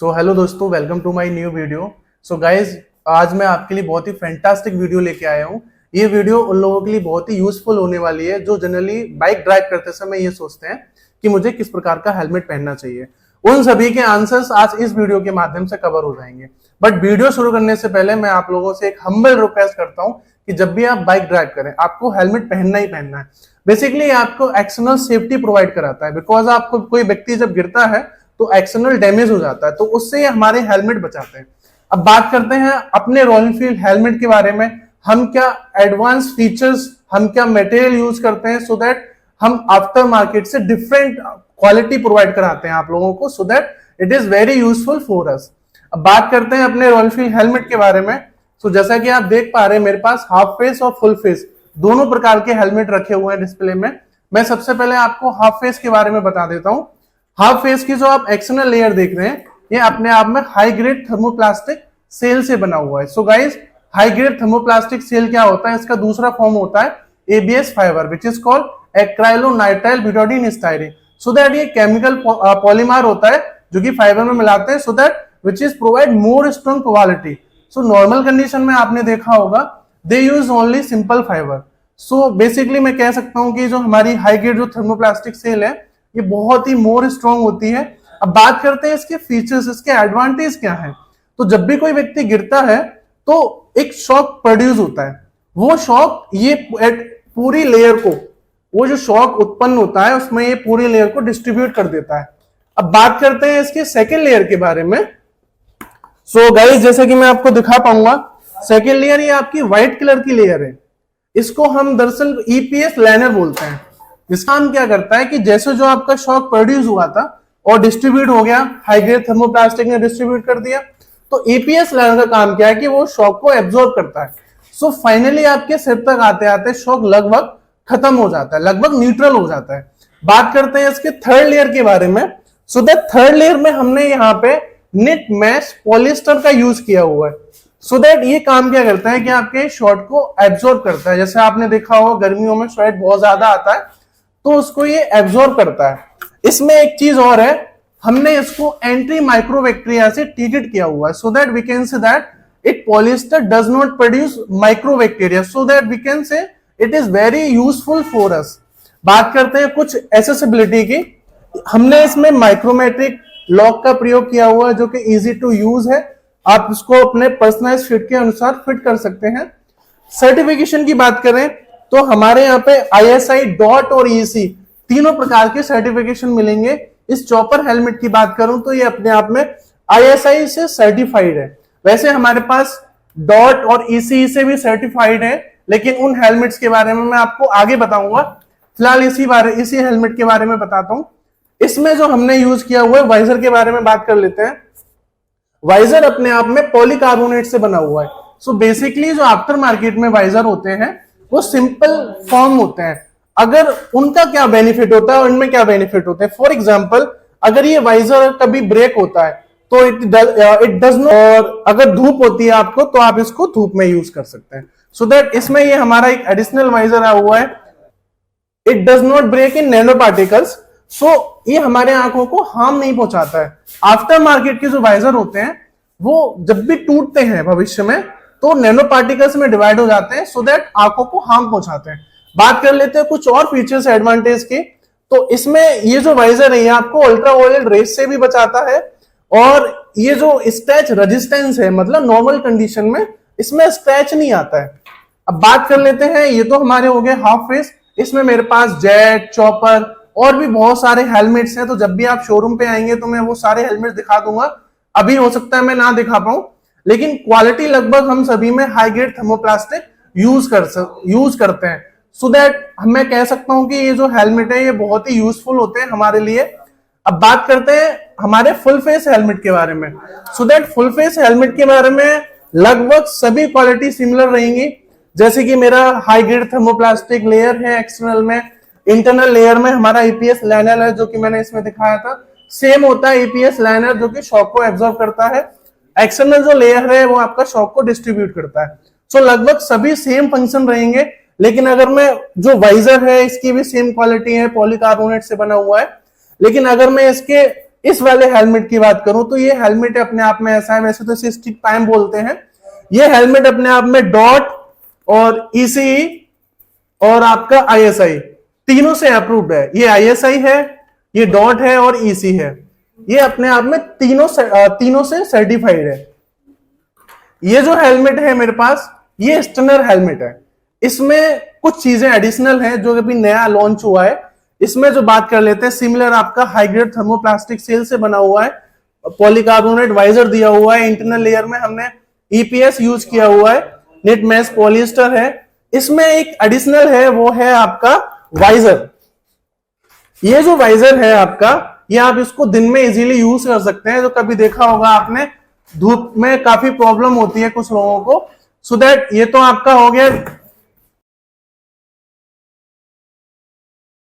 सो hello दोस्तों, welcome to my new video. So guys, आज मैं आपके लिए बहुत ही फैंटास्टिक वीडियो लेके आया हूँ। ये वीडियो उन लोगों के लिए बहुत ही यूजफुल होने वाली है जो जनरली बाइक ड्राइव करते समय ये सोचते हैं कि मुझे किस प्रकार का हेलमेट पहनना चाहिए। उन सभी के आंसर्स आज इस वीडियो के माध्यम से कवर हो जाएंगे। बट वीडियो शुरू करने से पहले मैं आप लोगों से एक हम्बल रिक्वेस्ट करता हूँ कि जब भी आप बाइक ड्राइव करें आपको हेलमेट पहनना ही पहनना है। बेसिकली आपको एक्सटर्नल सेफ्टी प्रोवाइड कराता है, बिकॉज आपको कोई व्यक्ति जब गिरता है तो एक्सटर्नल डैमेज हो जाता है, तो उससे हमारे हेलमेट बचाते हैं। अब बात करते हैं अपने रॉयल एनफील्ड हेलमेट के बारे में। हम क्या एडवांस फीचर्स, हम क्या मटेरियल यूज करते हैं सो दैट हम आफ्टर मार्केट से डिफरेंट क्वालिटी प्रोवाइड कराते हैं आप लोगों को, so that it is very useful for अस। अब बात करते हैं अपने रॉयल एनफील्ड हेलमेट के बारे में। तो जैसा कि आप देख पा रहे हैं मेरे पास हाफ फेस और फुल फेस दोनों प्रकार के हेलमेट रखे हुए हैं डिस्प्ले में। मैं सबसे पहले आपको हाफ फेस के बारे में बता देता हूं। हाफ फेस की जो आप एक्सटर्नल लेयर देख रहे हैं ये अपने आप में हाई ग्रेड थर्मोप्लास्टिक सेल से बना हुआ है। So guys, high grade thermoplastic shell क्या होता है? इसका दूसरा फॉर्म होता है ABS fibre, which is called acrylonitrile butadiene styrene. So that ये केमिकल पॉलीमर होता है जो कि फाइबर में मिलाते हैं, so that which is provide more strong quality. So normal condition में आपने देखा होगा they use only simple fibre. So basically मैं कह सकता हूं कि जो हमारी हाई ग्रेड जो थर्मोप्लास्टिक सेल है ये बहुत ही मोर स्ट्रॉन्ग होती है। अब बात करते हैं इसके फीचर्स, इसके एडवांटेज क्या है। तो जब भी कोई व्यक्ति गिरता है तो एक शॉक प्रोड्यूस होता है। वो शॉक ये पूरी लेयर को, वो जो शॉक उत्पन्न होता है उसमें ये पूरी लेयर को डिस्ट्रीब्यूट कर देता है। अब बात करते हैं इसके सेकेंड लेयर के बारे में। सो गाइस, जैसे कि मैं आपको दिखा पाऊंगा, सेकेंड लेयर ये आपकी व्हाइट कलर की लेयर है। इसको हम दरअसल ईपीएस लाइनर बोलते हैं। इसका काम क्या करता है कि जैसे जो आपका शॉक प्रोड्यूस हुआ था और डिस्ट्रीब्यूट हो गया, हाई ग्रेड थर्मोप्लास्टिक ने डिस्ट्रीब्यूट कर दिया, तो ईपीएस लाइनर का काम क्या है कि वो शॉक को एब्जॉर्ब करता है। सो फाइनली आपके सिर तक आते आते शॉक लगभग खत्म हो जाता है, लगभग न्यूट्रल हो जाता है। बात करते हैं इसके थर्ड लेयर के बारे में। सो दैट थर्ड लेयर में हमने यहाँ पे निट मैश पॉलिएस्टर का यूज किया हुआ है। सो दैट ये काम क्या करता है कि आपके शॉट को एब्जॉर्ब करता है। जैसे आपने देखा होगा गर्मियों में स्वेट बहुत ज्यादा आता है तो उसको ये एब्जॉर्ब करता है। इसमें एक चीज और है, हमने इसको एंटी माइक्रोबैक्टीरिया से ट्रीटेड किया हुआ है, so that we can say that it polyester does not produce microbacteria, so that we can say it is very useful for us. बात करते हैं कुछ एक्सेसिबिलिटी की। हमने इसमें माइक्रोमेट्रिक लॉक का प्रयोग किया हुआ है जो कि इजी टू यूज है। आप इसको अपने पर्सनलाइज फिट के अनुसार फिट कर सकते हैं। सर्टिफिकेशन की बात करें तो हमारे यहाँ पे आईएसआई डॉट और ईसी तीनों प्रकार के सर्टिफिकेशन मिलेंगे। इस चॉपर हेलमेट की बात करूं तो ये अपने आप में आईएसआई से सर्टिफाइड है। वैसे हमारे पास डॉट और ईसी से भी सर्टिफाइड है, लेकिन उन हेलमेट्स के बारे में मैं आपको आगे बताऊंगा। फिलहाल इसी हेलमेट के बारे में बताता हूं। इसमें जो हमने यूज किया हुआ है वाइजर के बारे में बात कर लेते हैं। वाइजर अपने आप में पॉलीकार्बोनेट से बना हुआ है। सो बेसिकली जो आफ्टर मार्केट में वाइजर होते हैं वो सिंपल फॉर्म होते हैं। अगर उनका क्या बेनिफिट होता है और इनमें क्या बेनिफिट होते हैं, फॉर एग्जांपल अगर ये वाइजर कभी ब्रेक होता है तो इट डज नॉट, और अगर धूप होती है आपको तो आप इसको धूप में यूज कर सकते हैं। सो दैट इसमें ये हमारा एक एडिशनल वाइजर आया हुआ है, it does not break in nano particles. So ये हमारे आंखों को हार्म नहीं पहुंचाता है। आफ्टर मार्केट के जो वाइजर होते हैं वो जब भी टूटते हैं भविष्य में तो नैनो पार्टिकल्स में डिवाइड हो जाते हैं, सो दैट आंखों को हार्म पहुंचाते हैं। बात कर लेते हैं कुछ और फीचर्स एडवांटेज के। तो इसमें ये जो वाइजर है ये आपको अल्ट्रावायलेट रेस से भी बचाता है, और ये जो स्क्रैच रेजिस्टेंस है, मतलब नॉर्मल कंडीशन में इसमें स्क्रैच नहीं आता है। अब बात कर लेते हैं, ये तो हमारे हो गए हाफ फेस। इसमें मेरे पास जेट, चॉपर और भी बहुत सारे हेलमेट्स हैं, तो जब भी आप शोरूम पे आएंगे तो मैं वो सारे हेलमेट्स दिखा दूंगा। अभी हो सकता है मैं ना दिखा पाऊं, लेकिन क्वालिटी लगभग हम सभी में हाई ग्रेड थर्मोप्लास्टिक यूज करते हैं। सो दैट मैं कह सकता हूं कि ये जो हेलमेट है ये बहुत ही यूजफुल होते हैं हमारे लिए। अब बात करते हैं हमारे फुल फेस हेलमेट के बारे में। So that full face helmet के बारे में लगभग सभी क्वालिटी सिमिलर रहेंगी। जैसे कि मेरा हाई ग्रेड थर्मोप्लास्टिक लेयर है एक्सटर्नल में, इंटरनल लेयर में हमारा ईपीएस लाइनर है जो कि मैंने इसमें दिखाया था। सेम होता है ईपीएस लाइनर जो कि शॉक को एब्जॉर्ब करता है। एक्सटर्नल जो लेयर है वो आपका शॉक को डिस्ट्रीब्यूट करता है। सो लगभग सभी सेम फंक्शन रहेंगे। लेकिन अगर मैं जो वाइजर है इसकी भी सेम क्वालिटी है, पॉलीकार्बोनेट से बना हुआ है। लेकिन अगर मैं इसके इस वाले हेलमेट की बात करूं तो ये हेलमेट अपने आप में ऐसा है, वैसे तो इसे स्टिक टाइम बोलते हैं। ये हेलमेट अपने आप में डॉट और ईसीई और आपका आईएसआई तीनों से अप्रूव्ड है। ये आईएसआई है, ये डॉट है और ईसी है। ये अपने आप में तीनों से सर्टिफाइड है। ये जो हेलमेट है मेरे पास, ये स्टनर हेलमेट है। इसमें कुछ चीजें एडिशनल हैं जो अभी नया लॉन्च हुआ है। इसमें जो बात कर लेते हैं, सिमिलर आपका हाईग्रेड थर्मोप्लास्टिक सेल से बना हुआ है, पॉलीकार्बोनेट वाइजर दिया हुआ है, इंटरनल लेयर में हमने ईपीएस यूज किया हुआ है, नेट मैश पॉलिएस्टर है। इसमें एक एडिशनल है, वो है आपका वाइजर। ये जो वाइजर है आपका, ये आप इसको दिन में इजीली यूज कर सकते हैं। जो कभी देखा होगा आपने, धूप में काफी प्रॉब्लम होती है कुछ लोगों को, सो दैट ये तो आपका हो गया